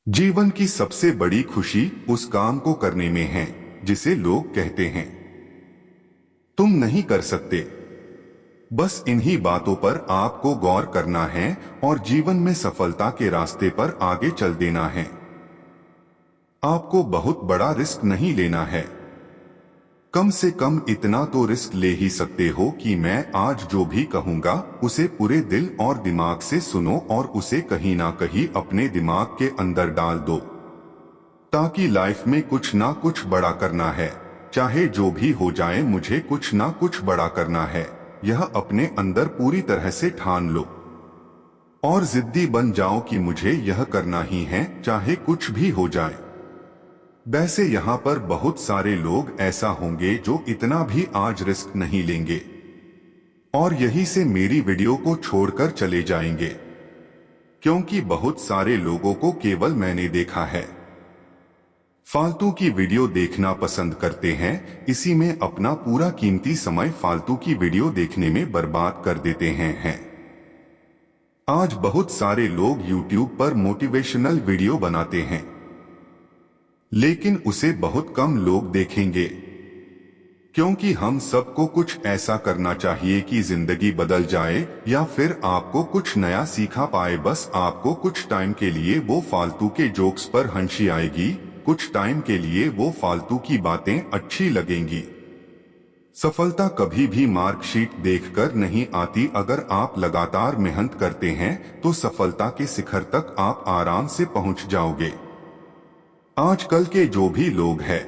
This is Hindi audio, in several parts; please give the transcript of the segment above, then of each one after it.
जीवन की सबसे बड़ी खुशी उस काम को करने में है जिसे लोग कहते हैं तुम नहीं कर सकते। बस इन्हीं बातों पर आपको गौर करना है और जीवन में सफलता के रास्ते पर आगे चल देना है। आपको बहुत बड़ा रिस्क नहीं लेना है। कम से कम इतना तो रिस्क ले ही सकते हो कि मैं आज जो भी कहूंगा उसे पूरे दिल और दिमाग से सुनो और उसे कहीं ना कहीं अपने दिमाग के अंदर डाल दो, ताकि लाइफ में कुछ ना कुछ बड़ा करना है। चाहे जो भी हो जाए मुझे कुछ ना कुछ बड़ा करना है, यह अपने अंदर पूरी तरह से ठान लो और जिद्दी बन जाओ कि मुझे यह करना ही है चाहे कुछ भी हो जाए। वैसे यहाँ पर बहुत सारे लोग ऐसा होंगे जो इतना भी आज रिस्क नहीं लेंगे और यही से मेरी वीडियो को छोड़कर चले जाएंगे, क्योंकि बहुत सारे लोगों को केवल मैंने देखा है फालतू की वीडियो देखना पसंद करते हैं, इसी में अपना पूरा कीमती समय फालतू की वीडियो देखने में बर्बाद कर देते हैं। आज बहुत सारे लोग YouTube पर मोटिवेशनल वीडियो बनाते हैं, लेकिन उसे बहुत कम लोग देखेंगे, क्योंकि हम सबको कुछ ऐसा करना चाहिए कि जिंदगी बदल जाए या फिर आपको कुछ नया सीखा पाए। बस आपको कुछ टाइम के लिए वो फालतू के जोक्स पर हंसी आएगी, कुछ टाइम के लिए वो फालतू की बातें अच्छी लगेंगी। सफलता कभी भी मार्कशीट देखकर नहीं आती। अगर आप लगातार मेहनत करते हैं तो सफलता के शिखर तक आप आराम से पहुंच जाओगे। आजकल के जो भी लोग हैं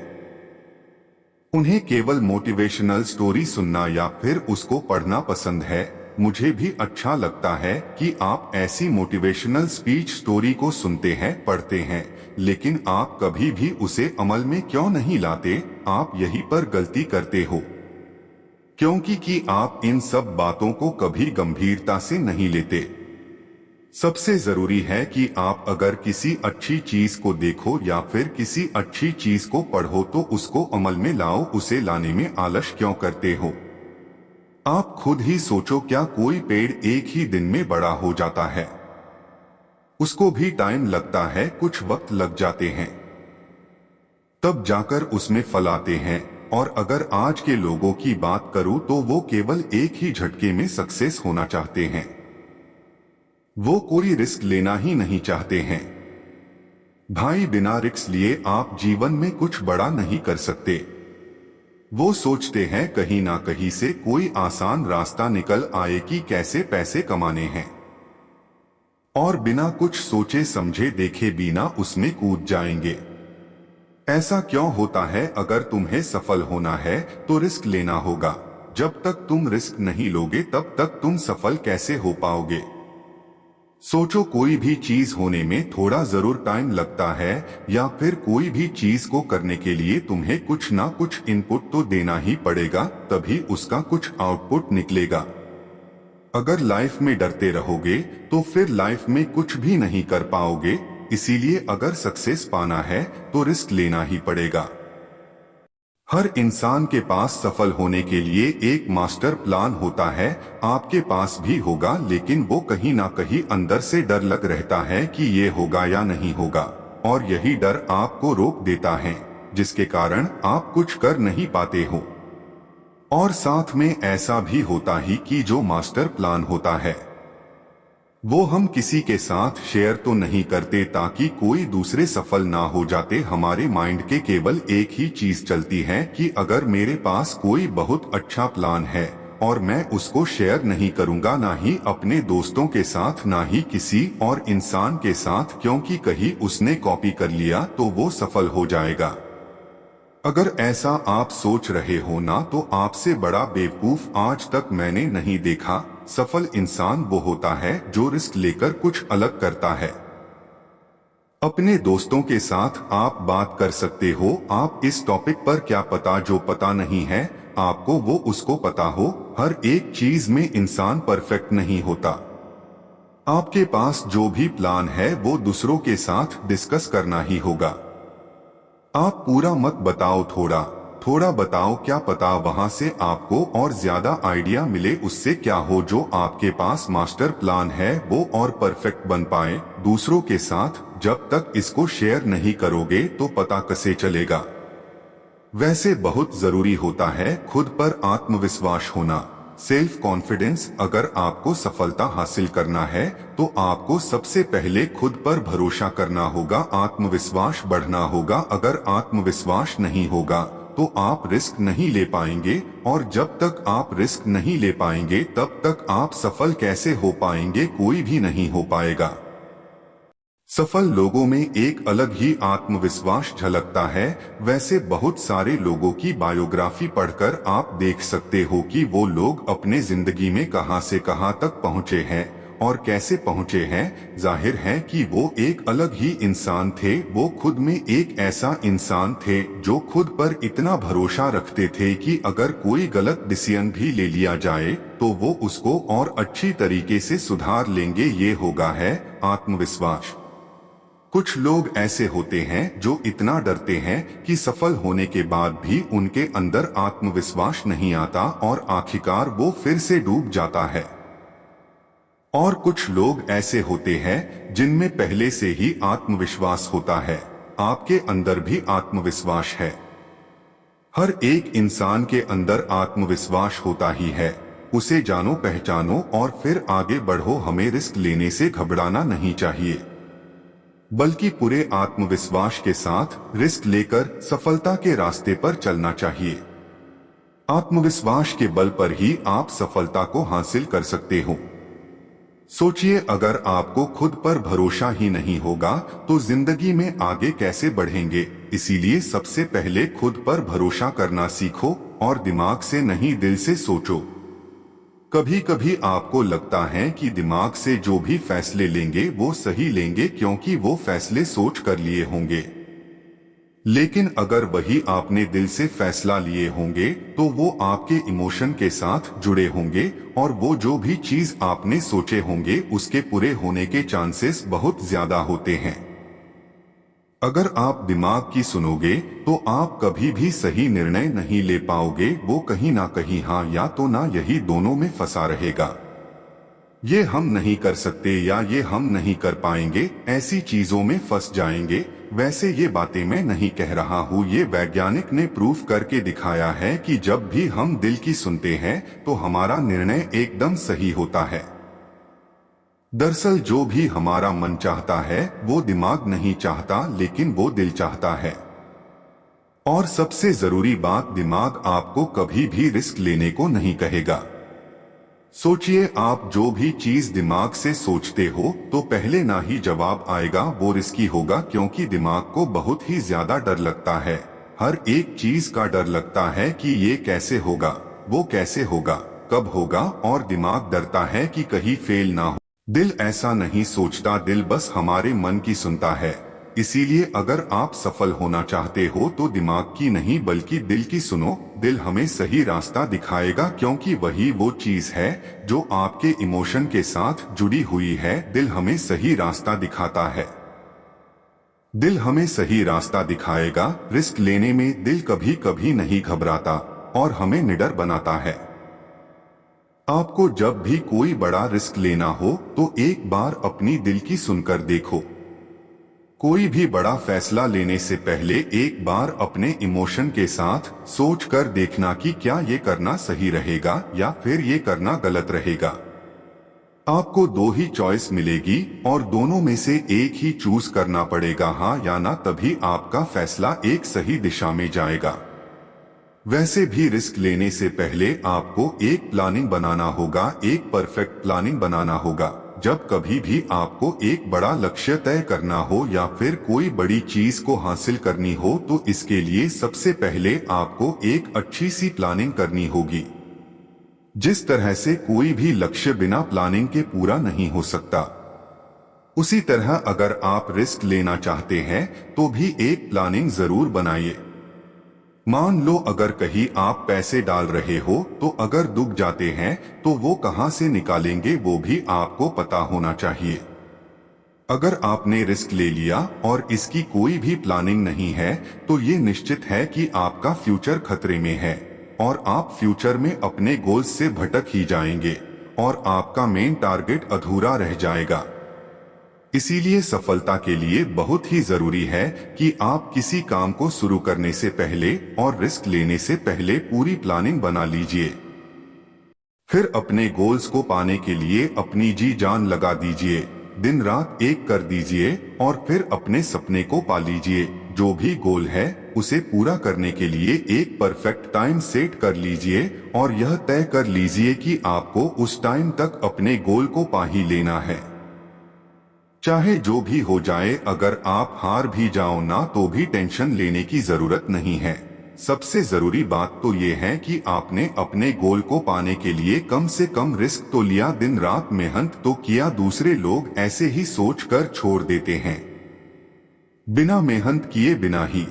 उन्हें केवल मोटिवेशनल स्टोरी सुनना या फिर उसको पढ़ना पसंद है। मुझे भी अच्छा लगता है कि आप ऐसी मोटिवेशनल स्पीच स्टोरी को सुनते हैं, पढ़ते हैं, लेकिन आप कभी भी उसे अमल में क्यों नहीं लाते? आप यहीं पर गलती करते हो, क्योंकि आप इन सब बातों को कभी गंभीरता से नहीं लेते। सबसे जरूरी है कि आप अगर किसी अच्छी चीज को देखो या फिर किसी अच्छी चीज को पढ़ो तो उसको अमल में लाओ। उसे लाने में आलस क्यों करते हो? आप खुद ही सोचो, क्या कोई पेड़ एक ही दिन में बड़ा हो जाता है? उसको भी टाइम लगता है, कुछ वक्त लग जाते हैं, तब जाकर उसमें फल आते हैं। और अगर आज के लोगों की बात करूं तो वो केवल एक ही झटके में सक्सेस होना चाहते हैं, वो कोई रिस्क लेना ही नहीं चाहते हैं। भाई, बिना रिस्क लिए आप जीवन में कुछ बड़ा नहीं कर सकते। वो सोचते हैं कहीं ना कहीं से कोई आसान रास्ता निकल आए कि कैसे पैसे कमाने हैं, और बिना कुछ सोचे समझे देखे बिना उसमें कूद जाएंगे। ऐसा क्यों होता है? अगर तुम्हें सफल होना है तो रिस्क लेना होगा। जब तक तुम रिस्क नहीं लोगे तब तक तुम सफल कैसे हो पाओगे? सोचो, कोई भी चीज होने में थोड़ा जरूर टाइम लगता है, या फिर कोई भी चीज को करने के लिए तुम्हें कुछ ना कुछ इनपुट तो देना ही पड़ेगा, तभी उसका कुछ आउटपुट निकलेगा। अगर लाइफ में डरते रहोगे तो फिर लाइफ में कुछ भी नहीं कर पाओगे। इसीलिए अगर सक्सेस पाना है तो रिस्क लेना ही पड़ेगा। हर इंसान के पास सफल होने के लिए एक मास्टर प्लान होता है। आपके पास भी होगा, लेकिन वो कहीं ना कहीं अंदर से डर लग रहता है कि ये होगा या नहीं होगा, और यही डर आपको रोक देता है, जिसके कारण आप कुछ कर नहीं पाते हो। और साथ में ऐसा भी होता ही कि जो मास्टर प्लान होता है वो हम किसी के साथ शेयर तो नहीं करते, ताकि कोई दूसरे सफल ना हो जाते। हमारे माइंड के केवल एक ही चीज चलती है कि अगर मेरे पास कोई बहुत अच्छा प्लान है और मैं उसको शेयर नहीं करूंगा, ना ही अपने दोस्तों के साथ, ना ही किसी और इंसान के साथ, क्योंकि कहीं उसने कॉपी कर लिया तो वो सफल हो जाएगा। अगर ऐसा आप सोच रहे हो ना, तो आपसे बड़ा बेवकूफ आज तक मैंने नहीं देखा। सफल इंसान वो होता है जो रिस्क लेकर कुछ अलग करता है। अपने दोस्तों के साथ आप बात कर सकते हो, आप इस टॉपिक पर क्या पता जो पता नहीं है आपको वो उसको पता हो। हर एक चीज में इंसान परफेक्ट नहीं होता। आपके पास जो भी प्लान है वो दूसरों के साथ डिस्कस करना ही होगा। आप पूरा मत बताओ, थोड़ा थोड़ा बताओ, क्या पता वहां से आपको और ज्यादा आइडिया मिले, उससे क्या हो जो आपके पास मास्टर प्लान है वो और परफेक्ट बन पाए दूसरों के साथ। जब तक इसको शेयर नहीं करोगे तो पता कैसे चलेगा। वैसे बहुत जरूरी होता है खुद पर आत्मविश्वास होना, सेल्फ कॉन्फिडेंस। अगर आपको सफलता हासिल करना है तो आपको सबसे पहले खुद पर भरोसा करना होगा, आत्मविश्वास बढ़ना होगा। अगर आत्मविश्वास नहीं होगा तो आप रिस्क नहीं ले पाएंगे, और जब तक आप रिस्क नहीं ले पाएंगे तब तक आप सफल कैसे हो पाएंगे, कोई भी नहीं हो पाएगा। सफल लोगों में एक अलग ही आत्मविश्वास झलकता है। वैसे बहुत सारे लोगों की बायोग्राफी पढ़कर आप देख सकते हो कि वो लोग अपने जिंदगी में कहां से कहां तक पहुंचे हैं और कैसे पहुंचे हैं। जाहिर है कि वो एक अलग ही इंसान थे, वो खुद में एक ऐसा इंसान थे जो खुद पर इतना भरोसा रखते थे कि अगर कोई गलत डिसीजन भी ले लिया जाए तो वो उसको और अच्छी तरीके से सुधार लेंगे। ये होगा है आत्मविश्वास। कुछ लोग ऐसे होते हैं जो इतना डरते हैं कि सफल होने के बाद भी उनके अंदर आत्मविश्वास नहीं आता और आखिरकार वो फिर से डूब जाता है। और कुछ लोग ऐसे होते हैं जिनमें पहले से ही आत्मविश्वास होता है। आपके अंदर भी आत्मविश्वास है। हर एक इंसान के अंदर आत्मविश्वास होता ही है। उसे जानो, पहचानो और फिर आगे बढ़ो। हमें रिस्क लेने से घबराना नहीं चाहिए, बल्कि पूरे आत्मविश्वास के साथ रिस्क लेकर सफलता के रास्ते पर चलना चाहिए। आत्मविश्वास के बल पर ही आप सफलता को हासिल कर सकते हो। सोचिए, अगर आपको खुद पर भरोसा ही नहीं होगा तो जिंदगी में आगे कैसे बढ़ेंगे। इसीलिए सबसे पहले खुद पर भरोसा करना सीखो और दिमाग से नहीं दिल से सोचो। कभी कभी आपको लगता है कि दिमाग से जो भी फैसले लेंगे वो सही लेंगे क्योंकि वो फैसले सोच कर लिए होंगे, लेकिन अगर वही आपने दिल से फैसला लिए होंगे तो वो आपके इमोशन के साथ जुड़े होंगे और वो जो भी चीज आपने सोचे होंगे उसके पूरे होने के चांसेस बहुत ज्यादा होते हैं। अगर आप दिमाग की सुनोगे तो आप कभी भी सही निर्णय नहीं ले पाओगे, वो कहीं ना कहीं हाँ या तो ना यही दोनों में फंसा रहेगा। ये हम नहीं कर सकते या ये हम नहीं कर पाएंगे, ऐसी चीजों में फंस जाएंगे। वैसे ये बातें मैं नहीं कह रहा हूँ, ये वैज्ञानिक ने प्रूफ करके दिखाया है कि जब भी हम दिल की सुनते हैं तो हमारा निर्णय एकदम सही होता है। दरअसल जो भी हमारा मन चाहता है वो दिमाग नहीं चाहता, लेकिन वो दिल चाहता है। और सबसे जरूरी बात, दिमाग आपको कभी भी रिस्क लेने को नहीं कहेगा। सोचिए, आप जो भी चीज दिमाग से सोचते हो तो पहले ना ही जवाब आएगा वो रिस्की होगा, क्योंकि दिमाग को बहुत ही ज्यादा डर लगता है। हर एक चीज का डर लगता है कि ये कैसे होगा, वो कैसे होगा, कब होगा, और दिमाग डरता है कि कहीं फेल ना हो। दिल ऐसा नहीं सोचता, दिल बस हमारे मन की सुनता है। इसीलिए अगर आप सफल होना चाहते हो तो दिमाग की नहीं बल्कि दिल की सुनो। दिल हमें सही रास्ता दिखाएगा, क्योंकि वही वो चीज है जो आपके इमोशन के साथ जुड़ी हुई है। दिल हमें सही रास्ता दिखाता है। दिल हमें सही रास्ता दिखाएगा। रिस्क लेने में दिल कभी कभी नहीं घबराता और हमें निडर बनाता है। आपको जब भी कोई बड़ा रिस्क लेना हो तो एक बार अपनी दिल की सुनकर देखो। कोई भी बड़ा फैसला लेने से पहले एक बार अपने इमोशन के साथ सोच कर देखना कि क्या ये करना सही रहेगा या फिर ये करना गलत रहेगा। आपको दो ही चॉइस मिलेगी और दोनों में से एक ही चूज करना पड़ेगा, हाँ या ना, तभी आपका फैसला एक सही दिशा में जाएगा। वैसे भी रिस्क लेने से पहले आपको एक प्लानिंग बनाना होगा, एक परफेक्ट प्लानिंग बनाना होगा। जब कभी भी आपको एक बड़ा लक्ष्य तय करना हो या फिर कोई बड़ी चीज को हासिल करनी हो तो इसके लिए सबसे पहले आपको एक अच्छी सी प्लानिंग करनी होगी। जिस तरह से कोई भी लक्ष्य बिना प्लानिंग के पूरा नहीं हो सकता, उसी तरह अगर आप रिस्क लेना चाहते हैं तो भी एक प्लानिंग जरूर बनाइए। मान लो अगर कहीं आप पैसे डाल रहे हो तो अगर डूब जाते हैं तो वो कहां से निकालेंगे वो भी आपको पता होना चाहिए। अगर आपने रिस्क ले लिया और इसकी कोई भी प्लानिंग नहीं है, तो ये निश्चित है कि आपका फ्यूचर खतरे में है और आप फ्यूचर में अपने गोल्स से भटक ही जाएंगे और आपका मेन टारगेट अधूरा रह जाएगा। इसीलिए सफलता के लिए बहुत ही जरूरी है कि आप किसी काम को शुरू करने से पहले और रिस्क लेने से पहले पूरी प्लानिंग बना लीजिए। फिर अपने गोल्स को पाने के लिए अपनी जी जान लगा दीजिए, दिन रात एक कर दीजिए और फिर अपने सपने को पा लीजिए। जो भी गोल है उसे पूरा करने के लिए एक परफेक्ट टाइम सेट कर लीजिए और यह तय कर लीजिए कि आपको उस टाइम तक अपने गोल को पा ही लेना है। चाहे जो भी हो जाए, अगर आप हार भी जाओ ना तो भी टेंशन लेने की जरूरत नहीं है। सबसे जरूरी बात तो ये है कि आपने अपने गोल को पाने के लिए कम से कम रिस्क तो लिया, दिन रात मेहनत तो किया। दूसरे लोग ऐसे ही सोचकर छोड़ देते हैं, बिना मेहनत किए बिना ही।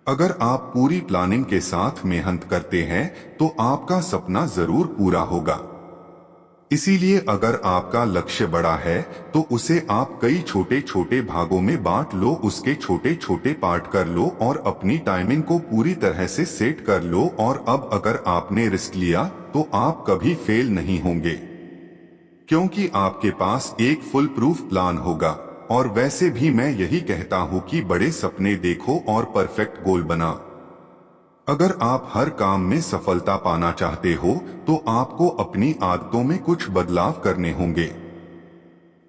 अगर आप पूरी प्लानिंग के साथ मेहनत करते हैं तो आपका सपना जरूर पूरा होगा। इसीलिए अगर आपका लक्ष्य बड़ा है तो उसे आप कई छोटे छोटे भागों में बांट लो, उसके छोटे छोटे पार्ट कर लो और अपनी टाइमिंग को पूरी तरह से सेट कर लो। और अब अगर आपने रिस्क लिया तो आप कभी फेल नहीं होंगे, क्योंकि आपके पास एक फुल प्रूफ प्लान होगा। और वैसे भी मैं यही कहता हूं कि बड़े सपने देखो और परफेक्ट गोल बना। अगर आप हर काम में सफलता पाना चाहते हो तो आपको अपनी आदतों में कुछ बदलाव करने होंगे।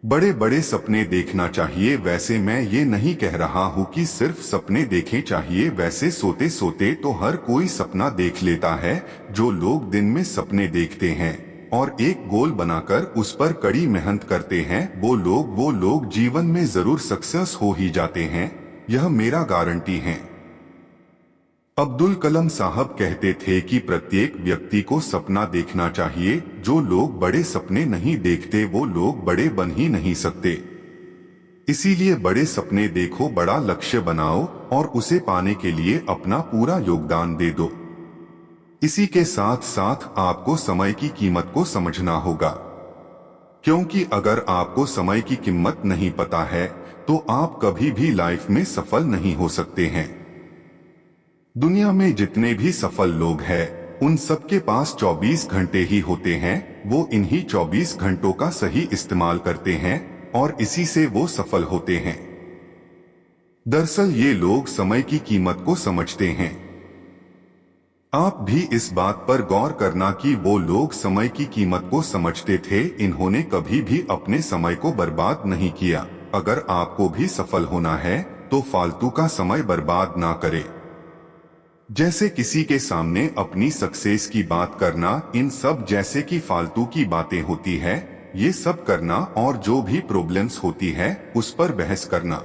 बड़े बड़े सपने देखना चाहिए। वैसे मैं ये नहीं कह रहा हूँ कि सिर्फ सपने देखें चाहिए, वैसे सोते सोते तो हर कोई सपना देख लेता है। जो लोग दिन में सपने देखते हैं और एक गोल बनाकर उस पर कड़ी मेहनत करते हैं, वो लोग जीवन में जरूर सक्सेस हो ही जाते हैं। यह मेरा गारंटी है। अब्दुल कलाम साहब कहते थे कि प्रत्येक व्यक्ति को सपना देखना चाहिए। जो लोग बड़े सपने नहीं देखते वो लोग बड़े बन ही नहीं सकते। इसीलिए बड़े सपने देखो, बड़ा लक्ष्य बनाओ और उसे पाने के लिए अपना पूरा योगदान दे दो। इसी के साथ साथ आपको समय की कीमत को समझना होगा, क्योंकि अगर आपको समय की कीमत नहीं पता है तो आप कभी भी लाइफ में सफल नहीं हो सकते हैं। दुनिया में जितने भी सफल लोग हैं उन सबके पास 24 घंटे ही होते हैं। वो इन्हीं 24 घंटों का सही इस्तेमाल करते हैं और इसी से वो सफल होते हैं। दरअसल ये लोग समय की कीमत को समझते हैं। आप भी इस बात पर गौर करना कि वो लोग समय की कीमत को समझते थे। इन्होंने कभी भी अपने समय को बर्बाद नहीं किया। अगर आपको भी सफल होना है तो फालतू का समय बर्बाद ना करें। जैसे किसी के सामने अपनी सक्सेस की बात करना, इन सब जैसे कि फालतू की बातें होती है, ये सब करना और जो भी प्रॉब्लम्स होती है उस पर बहस करना।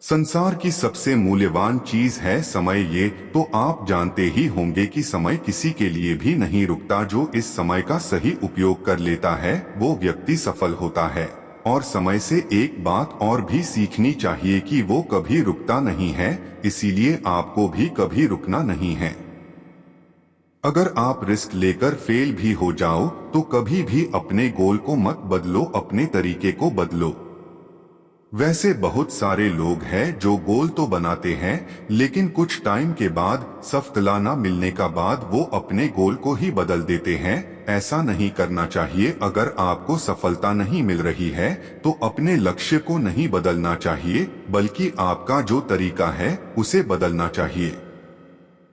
संसार की सबसे मूल्यवान चीज है समय। ये तो आप जानते ही होंगे कि समय किसी के लिए भी नहीं रुकता। जो इस समय का सही उपयोग कर लेता है वो व्यक्ति सफल होता है। और समय से एक बात और भी सीखनी चाहिए कि वो कभी रुकता नहीं है, इसीलिए आपको भी कभी रुकना नहीं है। अगर आप रिस्क लेकर फेल भी हो जाओ तो कभी भी अपने गोल को मत बदलो, अपने तरीके को बदलो। वैसे बहुत सारे लोग हैं जो गोल तो बनाते हैं लेकिन कुछ टाइम के बाद सफलता न मिलने का बाद वो अपने गोल को ही बदल देते हैं। ऐसा नहीं करना चाहिए। अगर आपको सफलता नहीं मिल रही है तो अपने लक्ष्य को नहीं बदलना चाहिए, बल्कि आपका जो तरीका है उसे बदलना चाहिए।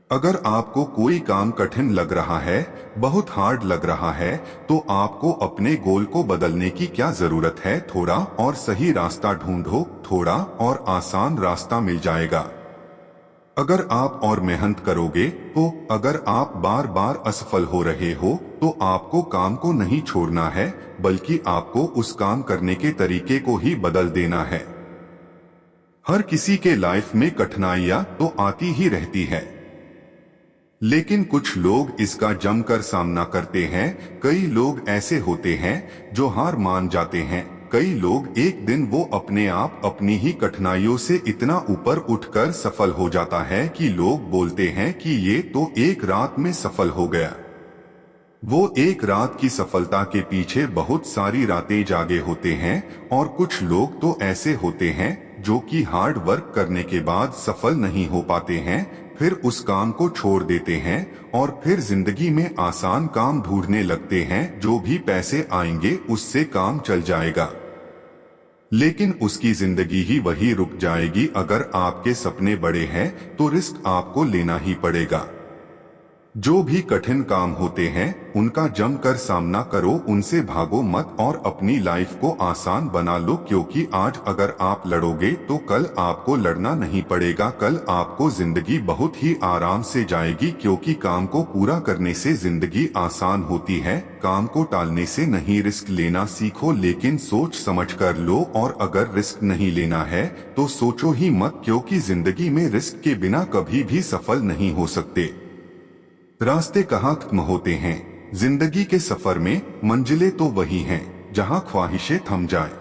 अगर आपको कोई काम कठिन लग रहा है, बहुत हार्ड लग रहा है, तो आपको अपने गोल को बदलने की क्या जरूरत है। थोड़ा और सही रास्ता ढूंढो, थोड़ा और आसान रास्ता मिल जाएगा। अगर आप और मेहनत करोगे तो अगर आप बार बार असफल हो रहे हो तो आपको काम को नहीं छोड़ना है, बल्कि आपको उस काम करने के तरीके को ही बदल देना है। हर किसी के लाइफ में कठिनाइयां तो आती ही रहती है, लेकिन कुछ लोग इसका जमकर सामना करते हैं। कई लोग ऐसे होते हैं जो हार मान जाते हैं। कई लोग एक दिन वो अपने आप अपनी ही कठिनाइयों से इतना ऊपर उठकर सफल हो जाता है कि लोग बोलते हैं कि ये तो एक रात में सफल हो गया। वो एक रात की सफलता के पीछे बहुत सारी रातें जागे होते हैं और कुछ लोग तो ऐसे होते हैं जो कि हार्ड वर्क करने के बाद सफल नहीं हो पाते हैं, फिर उस काम को छोड़ देते हैं और फिर जिंदगी में आसान काम ढूंढने लगते हैं, जो भी पैसे आएंगे उससे काम चल जाएगा। लेकिन उसकी जिंदगी ही वही रुक जाएगी। अगर आपके सपने बड़े हैं तो रिस्क आपको लेना ही पड़ेगा। जो भी कठिन काम होते हैं उनका जमकर सामना करो, उनसे भागो मत और अपनी लाइफ को आसान बना लो, क्योंकि आज अगर आप लड़ोगे तो कल आपको लड़ना नहीं पड़ेगा। कल आपको जिंदगी बहुत ही आराम से जाएगी, क्योंकि काम को पूरा करने से जिंदगी आसान होती है। काम को टालने से नहीं, रिस्क लेना सीखो, लेकिन सोच समझ कर लो। और अगर रिस्क नहीं लेना है तो सोचो ही मत, क्योंकि जिंदगी में रिस्क के बिना कभी भी सफल नहीं हो सकते। रास्ते कहाँ खत्म होते हैं? जिंदगी के सफर में मंजिलें तो वही हैं जहाँ ख्वाहिशें थम जाए।